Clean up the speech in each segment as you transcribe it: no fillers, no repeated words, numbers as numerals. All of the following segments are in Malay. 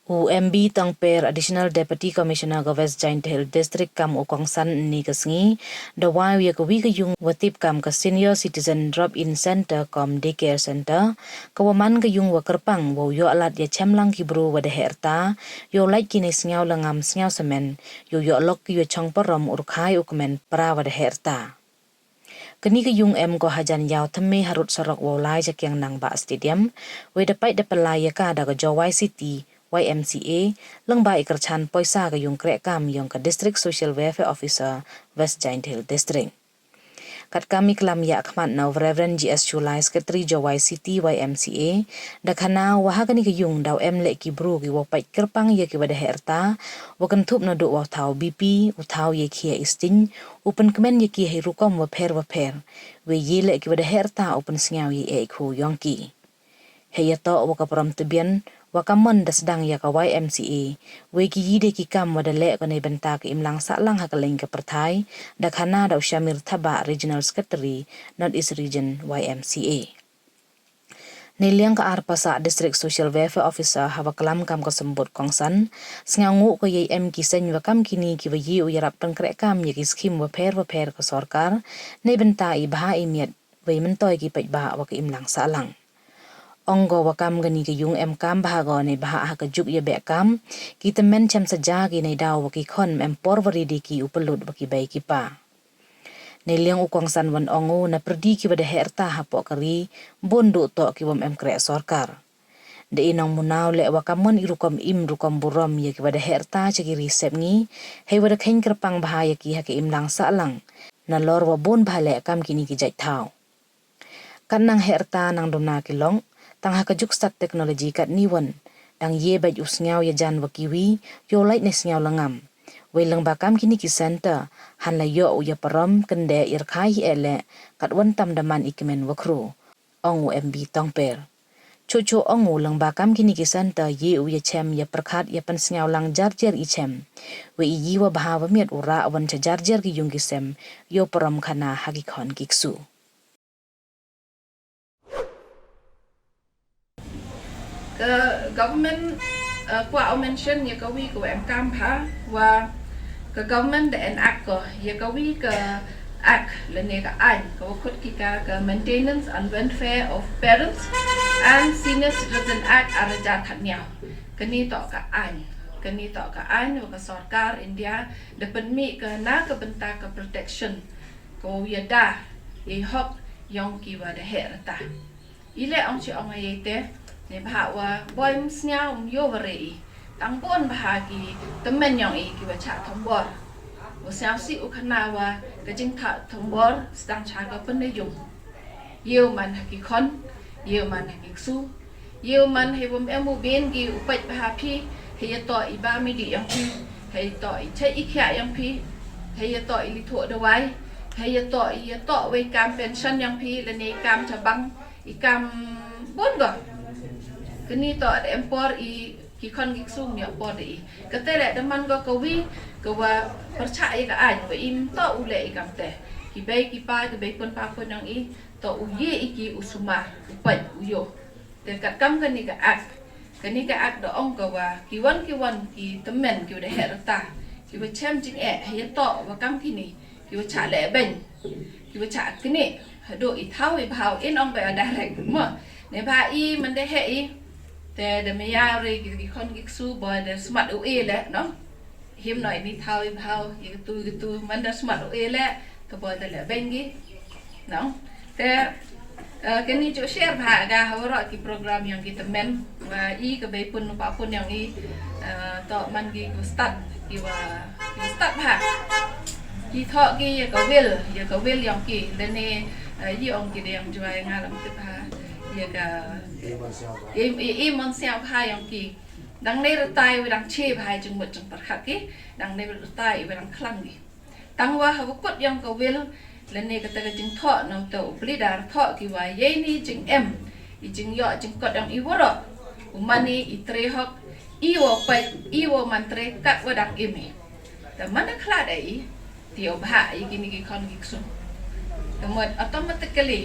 UMB Tangper Additional Deputy Commissioner of West Giant Hill District kam ukongsan ni kasngi dawai ya kawi kayung watip kam ka Senior Citizen Drop-in Center kom Daycare Center kawaman kayung wakerpang wo yo alat ya chemlang kibru wada herta yo like kini sngaw langam sngaw semen yo lok yo chong param urkai ukmen para wada herta. Kini kayung ko hajan yaw teme harut sorok wo lai jakyang nang ba stadium we dapat dapalaya ka daga Jawai City YMCA lang ba ikerchan poisa kayung krekam yung ka District Social Welfare Officer West Giant Hill District. Kat kami kelam ya akmat na Reverend GS Chulai Secretary Jawai City YMCA dakhana wahagani kayung daw le kibru ki wapait kerpang ya ki wada herta wakan thup na do wa thau BP uthau ye khia istin open kemen ye ki hirukom wa pher we ye le ki wada herta open sngaw ye khu yongki heyato waka param tebian wakamon dasdang ya ka YMCA weki yide ki kam wadale ko ne benta ki imlang salang hakaling ka perthai dakhana daw Shamir Thaba Regional Secretary North East Region YMCA Niliang ka arpasa District Social Welfare Officer hawa kalam kam ko sembut kongsan sngangu ko ye ki sen wakam kini ki wayi uyarap tang krek kam ye ki skim wa pher ko sarkar ne benta I baha imiat we mentoy ki pait ba wa ki imlang salang Onggo wakam gani kayung kam bahago ni baha ka juk ye bekam kita men cham saja ki nei daw waki khon por waridi ki upelut waki bai ki pa Niliang ukongsan wan ongo na perdi ki wada herta hapo kari bondo to ki wam kre sarkar de inong munaw le wakamon irukom rukom burom ye ki wada herta chagi risep ngi hei wada khen kerpang bahaya ki hake imlang salang na lor wa bon bhale kam kini ki jai thau kanang herta nang dona kilong tang hakajuk stat teknologi kat niwan dang ye baj usngaw ya jan wakiwi yo light nes ngaw langam welang bakam kini ki center han la yo ya param kende irkhai ele kat wan tam daman ikmen wakru ongu MB tongper chuchu ongu lang bakam kini ki center ye u ya chem ya prakhat ya pan sngaw lang jarjer I chem we yi wa bahawa miat ura wan cha jarjer ki yung ki sem yo param khana hagikhon kiksu The government qua mention ya kawi ko kam pha wa the government the enact ko ya kawi ka act lene ka an ko khut ki ka maintenance and welfare of parents and senior citizen act araja thanya kani to ka an wa ka sarkar India dapat mi ka na ka benta ka protection ko ya da ye hok yong ki wa da herta ile ong chi ong ayete ne bahawa boy msnya yo vare tang pon bahagi temen yang ki baca thombor usang si ukanawa kajing tha thombor sedang chaga penayung yo man haki khon yo man haki su yo man hebum emu ben gi upat bahapi heyato iba midi yang pi heyato chai ikya yang pi heyato ilitho dawai heyato yato we kam pension yang pi lene kam cabang ikam bongo kini to ada empor ki kon giksum ya por di katele daman go kawi kawa percaya ka an we im to ule ikam te ki bai ki pa ki bai pon pa pon yang to uye iki usuma upai uyo te kat kam kani ka ak do ong kawa ki wan ki temen ki de herta ki we chem jing he to wa kam kini ki we cha le ben ki we cha kini do I thau I bhau in ong ba direct mo ne ba I man de he te de meya re ki kon giksu boy de smart ue le no him noi ni thau I bhau ki tu man da smart ue le ka boy de le bengi no te kini jo share bha ga hawro ki program yang kita men wa I ka be pun pa pun yang I to man gi start ki start bha ki tho ki ka will yang ki le ne yi ong ki de yang juai ngalam te bha ya ka mon xiao bha yang ki dang ne tai we dang che bha jung mut jung parkhat ki dang ne tai we dang khlang ki tang wa ha kot yang ka will le ne ka ta jing tho no to pli dar tho ki wa ye ni jing em I jing yo jing kot yang I woro umani I tre hok I wo pai I wo man tre kat wa dang imi ta man khla dai tio bha I kini ki kon ki su ta mot automatically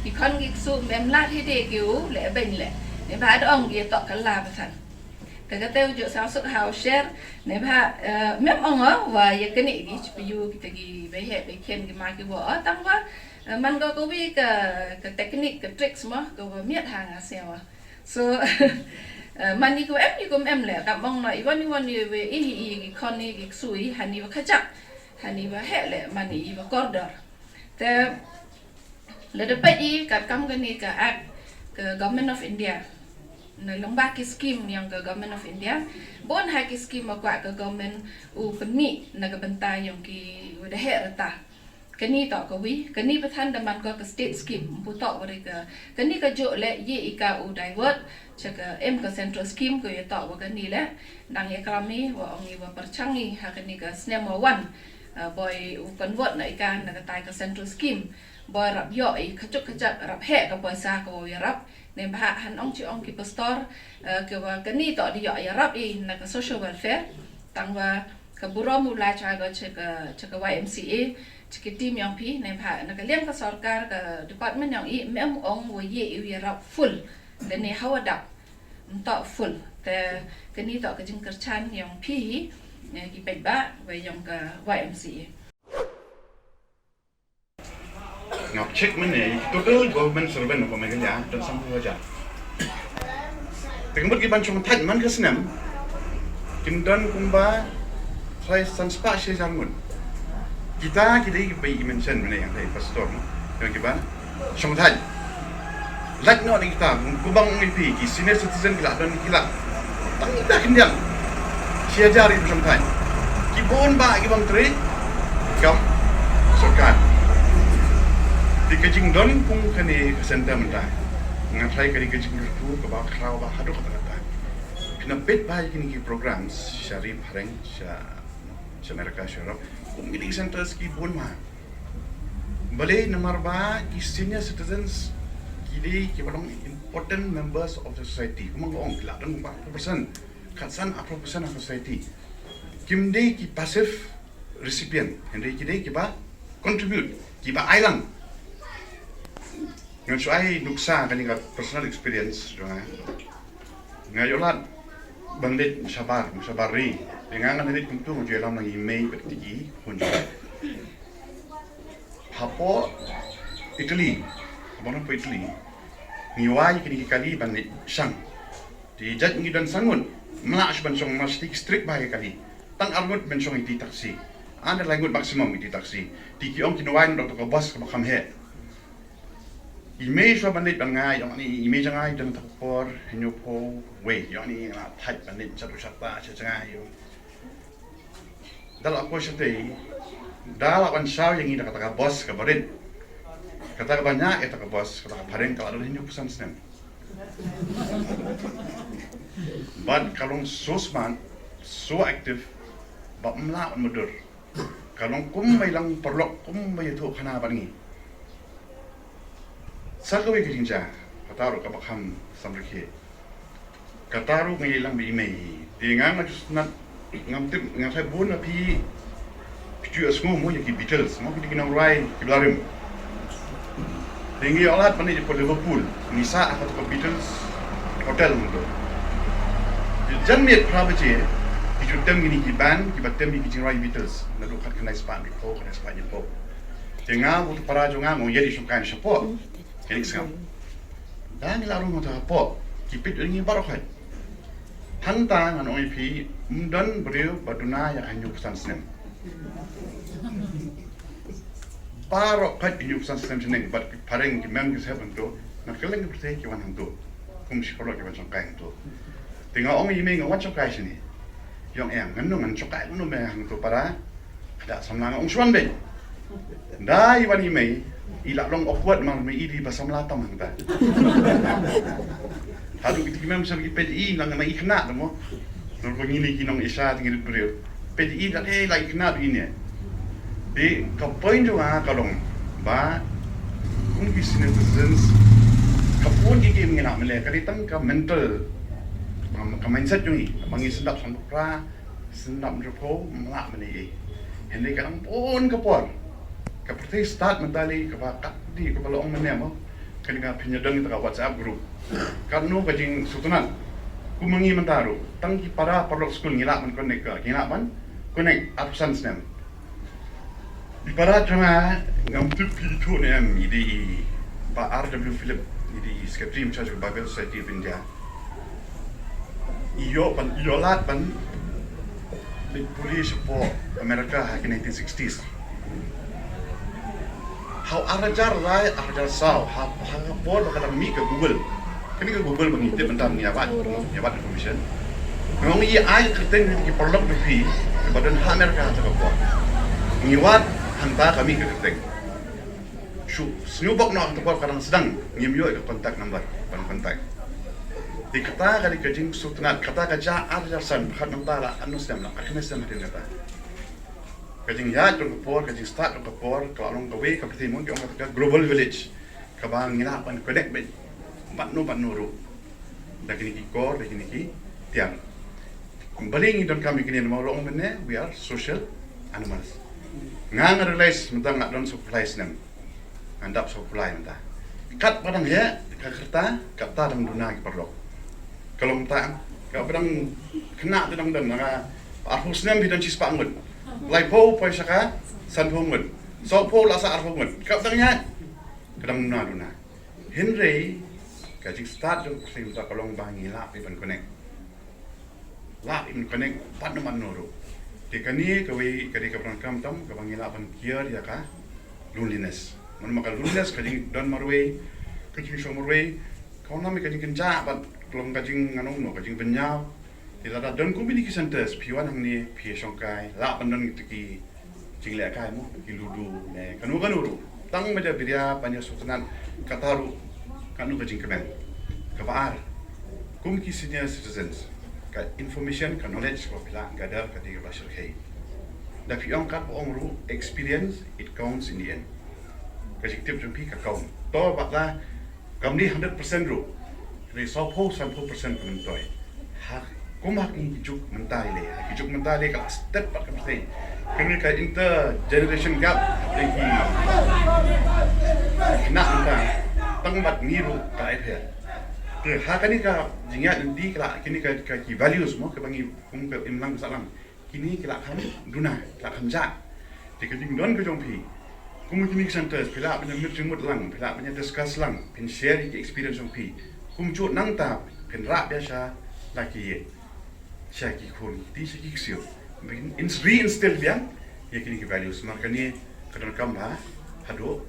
ki kon gik su mem la thi de kiu le ben le ne ba dong gi to kan la ba san kagate ujuk sausuk how share ne ba mem ong wa ye keni gi chpu kita gi be he be ken gi ma gi wa tang wa man go wi ka teknik ka tricks ma go miet hang a sewa so man ni ko em le ka mong na iwan ni we i gi khoni gi sui hani wa khachak hani wa he le man ni wa corridor te le de pe i ka kam ga ni ka act ke government of India na lomba ki scheme yang ke government of India bon ha ki scheme kwa ke government u peni na ke bentai yang ki wada he rata kani to ko wi kani pathan da man ko ke state scheme pu to wa ke kani ka jo le ye ika u divert cha ke em ke central scheme ko ye to wa kani le dang ye krami wa ongi wa perchangi ha kani ka snemo 1 boy u convert na ika na ke tai ke central scheme boy rap yo i khachuk khachak rap he ka paisa ko ya rap ne ba han ong chi ong ki pastor ke wa kani to di yo ya rap i na ka social welfare tang wa ka buro mu la cha ga che ka YMCA che ki team yang pi ne ba na ka lem ka sarkar ka department yang i mem ong wo ye ya rap full le ne hawada to full te kani to ka jing kerchan yang pi ne ki pe ba wa yang ka YMCA ngọc check mana total government servant apa mereka ya dan sampai aja. Tengok kita cuma tanya mana kesenam, kindan kumba saya sanspa saya jangan. Kita bayi mention mana yang saya pastor, yang kita cuma tanya. Like no kita kubang MP, senior citizen kita dan kita tak kendiang. Saya jari cuma tanya. Kibon ba kibang teri, kam sokan. Di kajing don pun kani kesenta mentah, ngatai kani kajing itu kebak kerau bah hadu kata kata. Kena pet bah kini ki program syarif hareng sya Amerika syaraf. Kumili center ski pun mah. Balai nomor ba ki senior citizens kini ki balong important members of the society. Kumang ong kelak dan 40%, katsan 40% of society. Kimde ki passive recipient, hendak ki ba contribute, ki ba island. Ngan suai nuksa kan ingat personal experience doang. Ngayolat bandit sabari. Dengan kan ini tentu menjual dalam email bertigi kunjung. Hapo Italy, abang apa Italy? Niwai kini kali bandit sang. Di jat ngi dan sangun melak bansong mesti strict bagai kali. Tang argut bansong itu taksi. Anda langut maksimum itu taksi. Di kiong kinuain doktor bos makam he. Image bandit bangai, yang ni image jangai dan takpor henyo po way, yang ni type bandit satu sata jangai yo. Dalam aku sedih, dalam ansau yang ini kata bos kabarin, kata banyak itu bos kata paling kalau ada henyo pesan sen. But kalau so smart, so active, bab melak mudur. Kalau kum bilang perlu kum bayar tu kena apa ni? Sakawi kerja, kataru kabakam samriki. Kataru mengilang bimei. Dengan nak ngamtip ngasai bun api picu semua mu yang Beatles, mau kita kenal Rai, kiblarim. Tinggi alat mana di Liverpool, Nisa atau Beatles hotel untuk. Jangan prabaje, picu tem gini kiban, kibatem di kijing Rai Beatles. Lalu kat kena span di po, kena span di po. Tengah untuk para jongan mau jadi sukan support. Kini sekarang, dan lalu mau apa? Kipit ini baru kan. Hantang anu IP dan beliau baduna yang hanya pesan seneng. Baru kan hanya pesan seneng, but paling memang kita bentuk. Nak keleng kita kiwan hantu, psikolog kiwan congkai hantu. Tengok orang ini ngawat congkai sini. Yang nganu congkai nganu hantu para ada samlang orang suan be. Dah iwan ini ilak long awkward mang me idi bahasa Melayu mang ta. Hadu kita memang sebagai PDI nang mai kena demo. Nang ko ngili kinong isa tingil beriu. PDI dak lagi kena begini. Di ka point jo kalong ba kung citizens kapun gigi mengena mele kalitang ka mental ka mindset jo ni mangi sedap sandra sendap joko melak meni. Hendak kadang pun kapor. Kapurti start mentali kebakat di kepala orang mana mo, kena penyedang itu WhatsApp group. Karena kajing sutunan, kumangi mentaru tangki para perlok skul ngilak man connect atusan snem di para cuma ngam tu pitu nem di pa RW Philip di Secretary in Charge of Bible Society of India iyo lat pan the police for America in 1960s how arajar lai arajar sao ha por kadang mi ke Google kini ke Google mengintip tentang nyabat information ngong ai kerteng di perlok lebih kepada Amerika atau apa ngiwat hanta kami ke kerteng senyubok no atau kadang sedang ngimyo ke kontak number kontak di kata kali kejing sultanat kata kaja arajar san khat nantara anu sedang nak akhirnya sedang hadin kata kajing ya dong kapor kajing start dong kapor kalau long kawe ke pertimun ke orang kata global village kabang ngina pan connect bet batnu ru dah kini kikor dah kini ki tiang kembali ni don kami kini mau long menne we are social animals ngang realize mentang ngat don supply nem andap supply mentah kat padang ya kerta kata dang duna ki perlo kalau mentang ka padang kena tu dang dan nga arhus nem bidan cis pangut lai po saka san pungut so po la sa arhungut ka padang kadang duna Henry kajing start dong persim tak kalong bangi lap iban connect pat naman noro di kani kawi kadi kapran kam tam kabangi lapan kier ya ka loneliness man maka loneliness kajing don marwe kajing so marwe kau nami kajing kenja bat kalong kajing nganong no kajing benyau tidak ada don community centers piwan hang ni pi songkai lapan don ki jing le kai mu ki ludu ne kanu tang meja biria panya sultanan kataru kanu kajing kemen kabar kum ki senior citizens ka information ka knowledge ko pila gadar ka diga bashir khay da fi on kat omru experience it counts in the end ka jiktip jumpi ka kaum to bakla kamni 100% ru re so po 100% kun toy ha kumak ni juk mentai le ha juk mentai le ka step pat ka mesti kini ka inter generation gap lagi kena entah tangbat niru ka iphel ke hakani ka jingat di kala kini ka ki values mo ke bangi kum ke imlang salam kini kala kham duna kala kham ja ti ka jing don ka jong pi kum kini centers pila punya mut lang pila punya discuss lang pin share ki experience jong pi kum chu nang ta ken ra biasa laki ye syaki kun ti syaki ksio bin reinstill biang ya kini ki values makani kadang kam ha hado